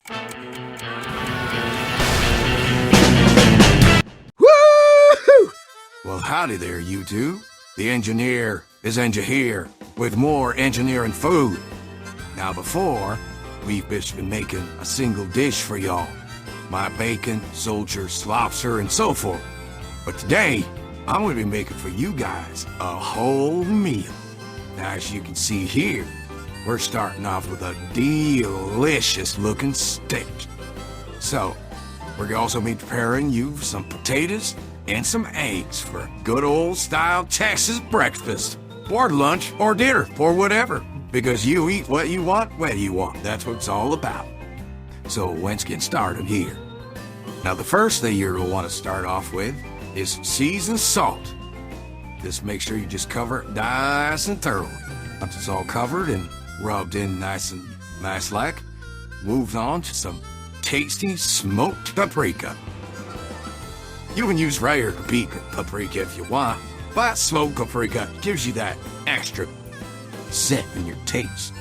Woo! Well, howdy there, you two. The engineer is here with more engineering food. Now before, we've been making a single dish for y'all. My bacon, soldiers, lobster, and so forth. But today, I'm gonna be making for you guys a whole meal. Now, as you can see here, we're starting off with a delicious looking steak. So, we're also be preparing you some potatoes and some eggs for a good old style Texas breakfast, or lunch, or dinner, or whatever. Because you eat what you want, when you want. That's what it's all about. So let's get started here. Now the first thing you're gonna want to start off with is seasoned salt. Just make sure you just cover it nice and thoroughly. Once it's all covered and rubbed in nice like, move on to some tasty smoked paprika. You can use regular paprika if you want, but smoked paprika gives you that extra zip in your taste.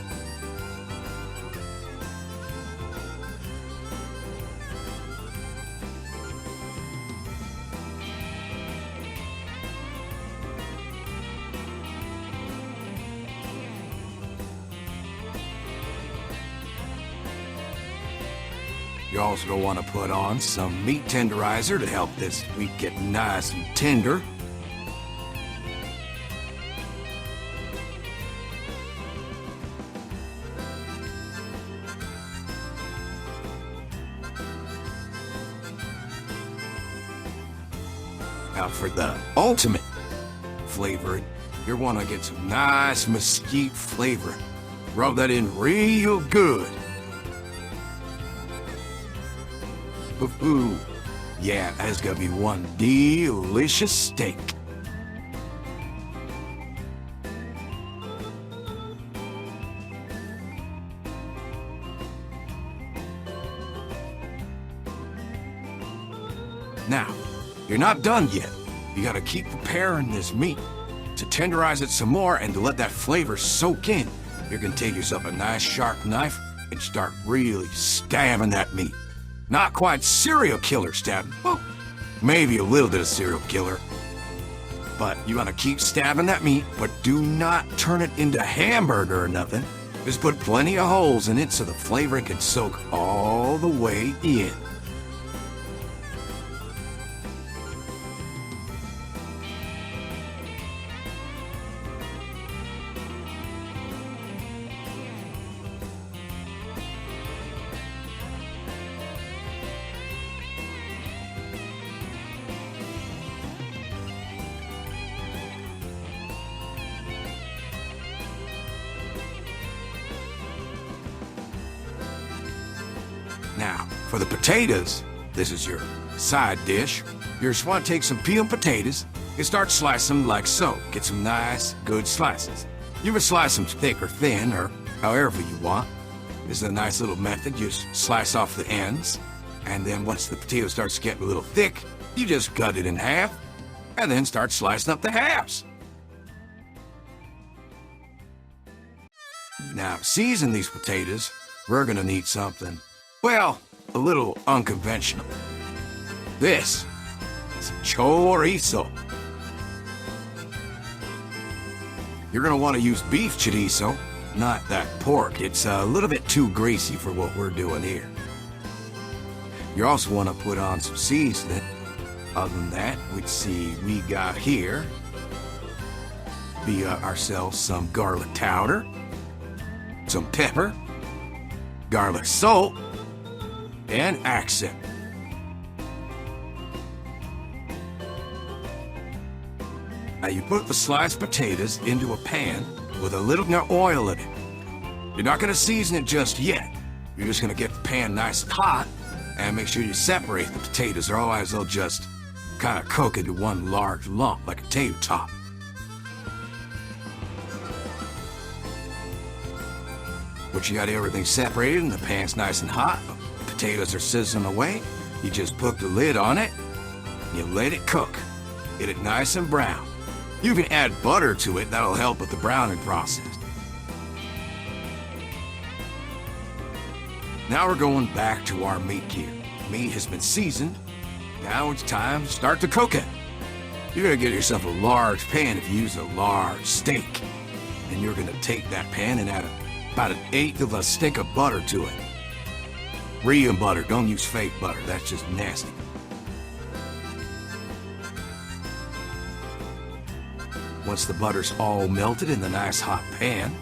You're also going to want to put on some meat tenderizer to help this meat get nice and tender. Now for the ultimate flavor, you're want to get some nice mesquite flavor. Rub that in real good. Ooh, yeah, that's gonna be one delicious steak. Now, you're not done yet. You gotta keep preparing this meat. To tenderize it some more and to let that flavor soak in, you're gonna take yourself a nice sharp knife and start really stabbing that meat. Not quite serial killer stabbing. Well, maybe a little bit of serial killer. But you want to keep stabbing that meat, but do not turn it into hamburger or nothing. Just put plenty of holes in it so the flavor can soak all the way in. Now, for the potatoes, this is your side dish. You just want to take some peeled potatoes and start slicing them like so. Get some nice, good slices. You can slice them thick or thin, or however you want. This is a nice little method. You just slice off the ends, and then once the potato starts getting a little thick, you just cut it in half, and then start slicing up the halves. Now, to season these potatoes, we're gonna need something, well, a little unconventional. This is chorizo. You're gonna want to use beef chorizo, not that pork. It's a little bit too greasy for what we're doing here. You also want to put on some seasoning. Other than that, we got here, ourselves some garlic powder, some pepper, garlic salt, and accent. Now you put the sliced potatoes into a pan with a little oil in it. You're not going to season it just yet. You're just going to get the pan nice and hot and make sure you separate the potatoes, or otherwise they'll just kind of cook into one large lump like a potato top. Once you got everything separated and the pan's nice and hot, potatoes are sizzling away, you just put the lid on it, and you let it cook. Get it nice and brown. You can add butter to it, that'll help with the browning process. Now we're going back to our meat gear. Meat has been seasoned. Now it's time to start to cook it. You're gonna get yourself a large pan if you use a large steak. And you're gonna take that pan and add about 1/8 of a stick of butter to it. Real butter, don't use fake butter, that's just nasty. Once the butter's all melted in the nice hot pan,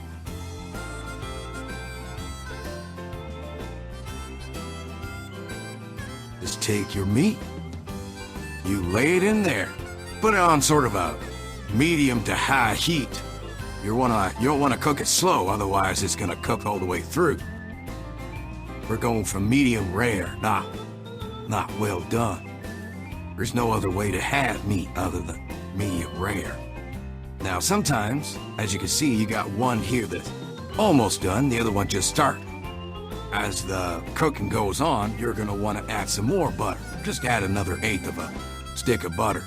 just take your meat, you lay it in there, put it on sort of a medium to high heat. You don't want to cook it slow, otherwise it's going to cook all the way through. We're going for medium rare, not well done. There's no other way to have meat other than medium rare. Now sometimes, as you can see, you got one here that's almost done, the other one just started. As the cooking goes on, you're going to want to add some more butter. Just add another 1/8 of a stick of butter.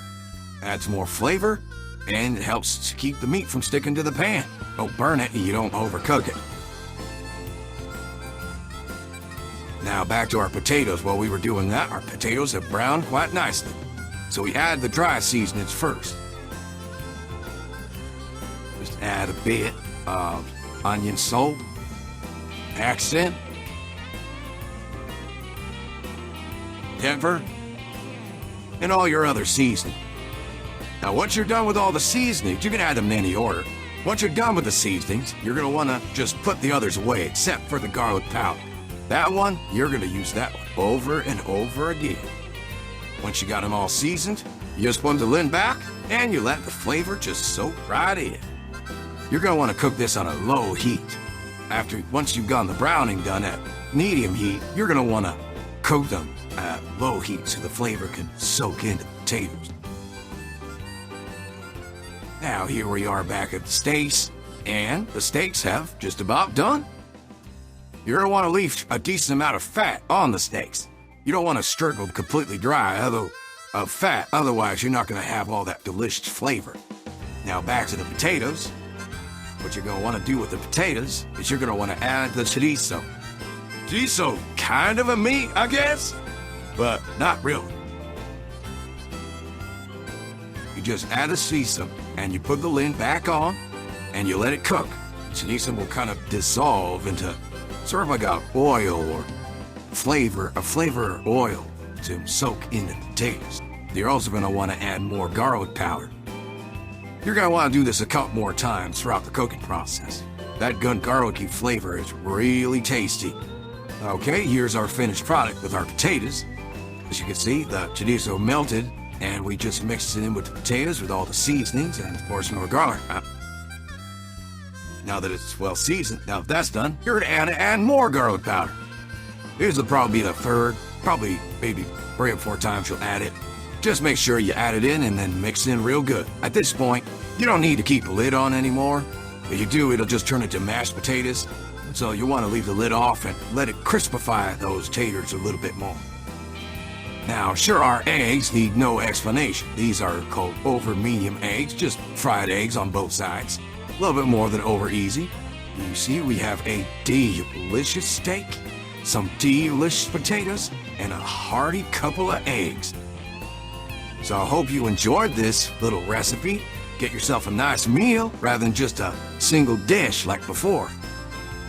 Adds more flavor, and it helps to keep the meat from sticking to the pan. Don't burn it and you don't overcook it. Now back to our potatoes. While we were doing that, our potatoes have browned quite nicely. So we add the dry seasonings first. Just add a bit of onion salt, accent, pepper, and all your other seasoning. Now once you're done with all the seasonings, you can add them in any order. Once you're done with the seasonings, you're going to want to just put the others away, except for the garlic powder. That one, you're going to use that one over and over again. Once you got them all seasoned, you just put the lid back and you let the flavor just soak right in. You're going to want to cook this on a low heat. Once you've gotten the browning done at medium heat, you're going to want to cook them at low heat so the flavor can soak into the potatoes. Now here we are back at the steaks, and the steaks have just about done. You're going to want to leave a decent amount of fat on the steaks. You don't want to stir them completely dry of fat, otherwise you're not going to have all that delicious flavor. Now back to the potatoes. What you're going to want to do with the potatoes is you're going to want to add the chorizo. Chorizo, kind of a meat, I guess, but not really. You just add the chorizo and you put the lid back on and you let it cook. The chorizo will kind of dissolve into sort of like a oil or a flavor oil to soak into the potatoes. You're also going to want to add more garlic powder. You're going to want to do this a couple more times throughout the cooking process. That good garlicky flavor is really tasty. Okay, here's our finished product with our potatoes. As you can see, the chorizo melted, and we just mixed it in with the potatoes with all the seasonings and, of course, more garlic. Now that it's well seasoned, now if that's done, you're going to add more garlic powder. This will probably be the third, maybe 3 or 4 times you'll add it. Just make sure you add it in and then mix it in real good. At this point, you don't need to keep the lid on anymore. If you do, it'll just turn into mashed potatoes. So you want to leave the lid off and let it crispify those taters a little bit more. Now, sure, our eggs need no explanation. These are called over medium eggs, just fried eggs on both sides. A little bit more than over easy. You see, we have a delicious steak, some delicious potatoes, and a hearty couple of eggs. So I hope you enjoyed this little recipe. Get yourself a nice meal rather than just a single dish like before.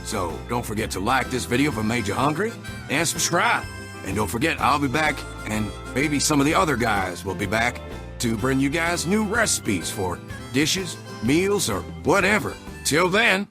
So don't forget to like this video if it made you hungry, and subscribe. And don't forget, I'll be back, and maybe some of the other guys will be back to bring you guys new recipes for dishes, meals, or whatever. Till then...